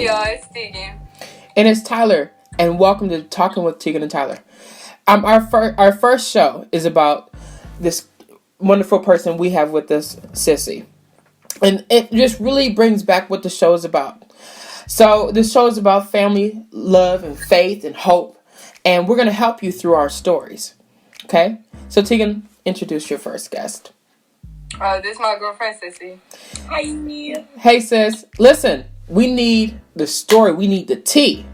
Yo, it's Teagan. And it's Tyler, and welcome to Talking with Teagan and Tyler. Our first show is about this wonderful person we have with us, Sissy. And it just really brings back what the show is about. So this show is about family, love, and faith, and hope. And we're going to help you through our stories. Okay? So Teagan, introduce your first guest. This is my girlfriend, Sissy. Hi. Hey, sis. Listen, we need the story. We need the tea.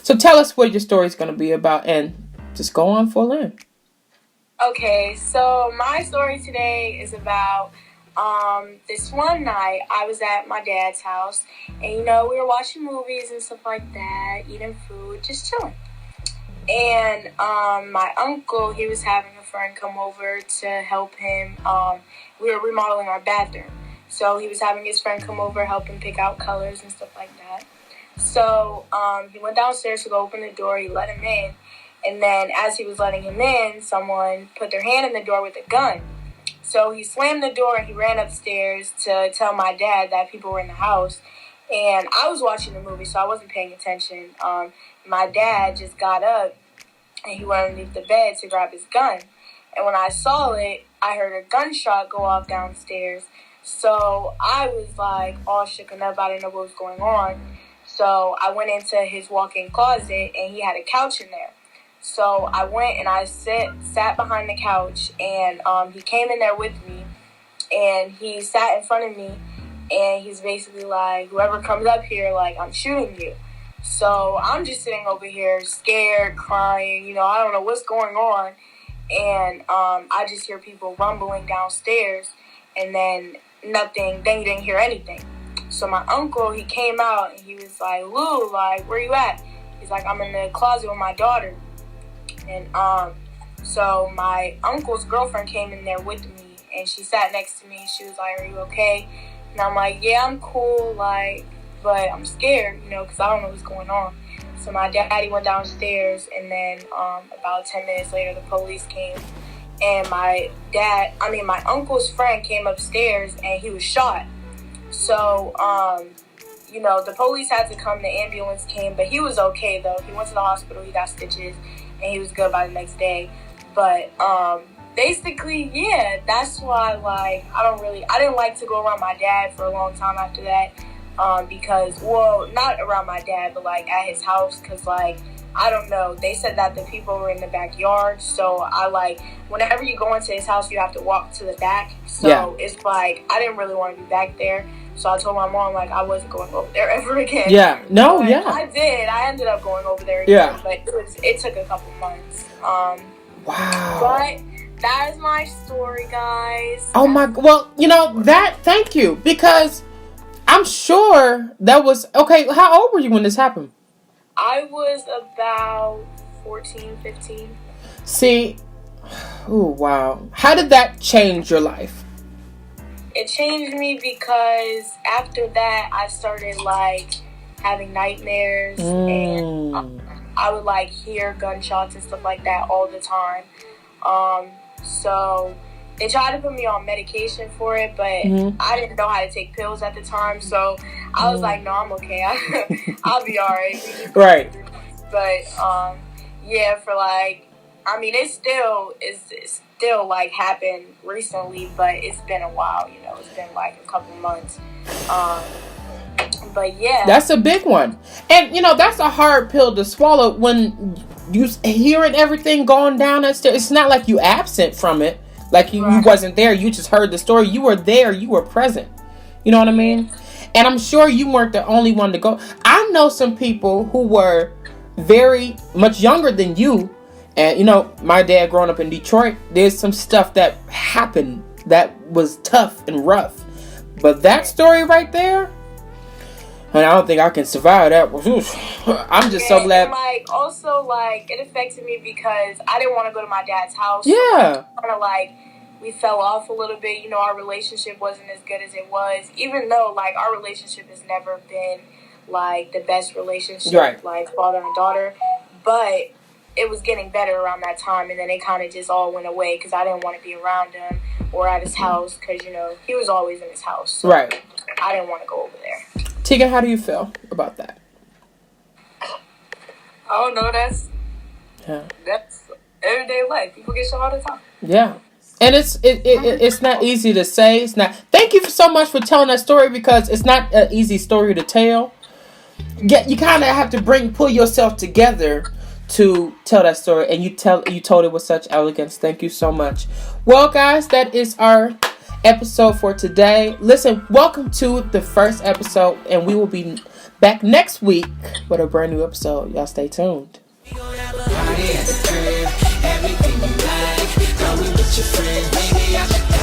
So tell us what your story is going to be about and just go on full in. Okay, so my story today is about this one night I was at my dad's house and, we were watching movies and stuff like that, eating food, just chilling. And my uncle, he was having a friend come over to help him. We were remodeling our bathroom. So he was having his friend come over, help him pick out colors and stuff like that. So he went downstairs to go open the door. He let him in. And then as he was letting him in, someone put their hand in the door with a gun. So he slammed the door and he ran upstairs to tell my dad that people were in the house. And I was watching the movie, so I wasn't paying attention. My dad just got up and he went underneath the bed to grab his gun. And when I saw it, I heard a gunshot go off downstairs. So I was like all shooken up. I didn't know what was going on. So I went into his walk-in closet and he had a couch in there. So I went and I sat behind the couch and he came in there with me and he sat in front of me and he's basically like, whoever comes up here, like, I'm shooting you. So I'm just sitting over here scared, crying, I don't know what's going on. And I just hear people rumbling downstairs and then nothing, then you didn't hear anything. So my uncle, he came out and he was like, Lou, like, where you at? He's like, I'm in the closet with my daughter. And so my uncle's girlfriend came in there with me and she sat next to me. She was like, are you okay? And I'm like, yeah, I'm cool, like, but I'm scared, because I don't know what's going on. So my daddy went downstairs and then about 10 minutes later the police came. And my uncle's friend came upstairs and he was shot. So, the police had to come, the ambulance came, but he was okay though. He went to the hospital, he got stitches, and he was good by the next day. But, basically, yeah, that's why, like, I didn't like to go around my dad for a long time after that. Because, well, not around my dad, but, like, at his house, because, like, I don't know. They said that the people were in the backyard, so whenever you go into his house, you have to walk to the back. So It's like, I didn't really want to be back there. So I told my mom, like, I wasn't going over there ever again. Yeah. No, but yeah. I did. I ended up going over there again, but it took a couple months. Wow. But that is my story, guys. Oh, thank you, because I'm sure that was, okay, how old were you when this happened? I was about 14, 15. See, oh, wow. How did that change your life? It changed me because after that, I started, like, having nightmares. And I would, like, hear gunshots and stuff like that all the time. So they tried to put me on medication for it, but I didn't know how to take pills at the time. So I was like, no, I'm okay. I'll be all right. Right. But, yeah, for, like, it's still like happened recently, but it's been a while, it's been like a couple months. But yeah. That's a big one. And, that's a hard pill to swallow when you hearing everything going down that stairs. It's not like you absent from it. Like you wasn't there. You just heard the story. You were there. You were present. You know what I mean? And I'm sure you weren't the only one to go. I know some people who were very much younger than you. And, my dad growing up in Detroit, there's some stuff that happened that was tough and rough. But that story right there, and I don't think I can survive that. I'm just so glad. And, also, it affected me because I didn't want to go to my dad's house. Yeah. So we fell off a little bit. Our relationship wasn't as good as it was. Even though, our relationship has never been, the best relationship, like father and daughter. But it was getting better around that time, and then it kind of just all went away because I didn't want to be around him or at his house because, he was always in his house. So I didn't want to go over there. Teagan, how do you feel about that? Oh no, that's Yeah. everyday life. People get shot all the time. Yeah. And it's not easy to say. It's not. Thank you so much for telling that story, because it's not an easy story to tell. You kind of have to pull yourself together to tell that story, and you told it with such elegance. Thank you so much. Well, guys, that is our episode for today. Listen, welcome to the first episode, and we will be back next week with a brand new episode. Y'all stay tuned. We gon' have a party at the crib. Everything you like, throw it with your friends, baby.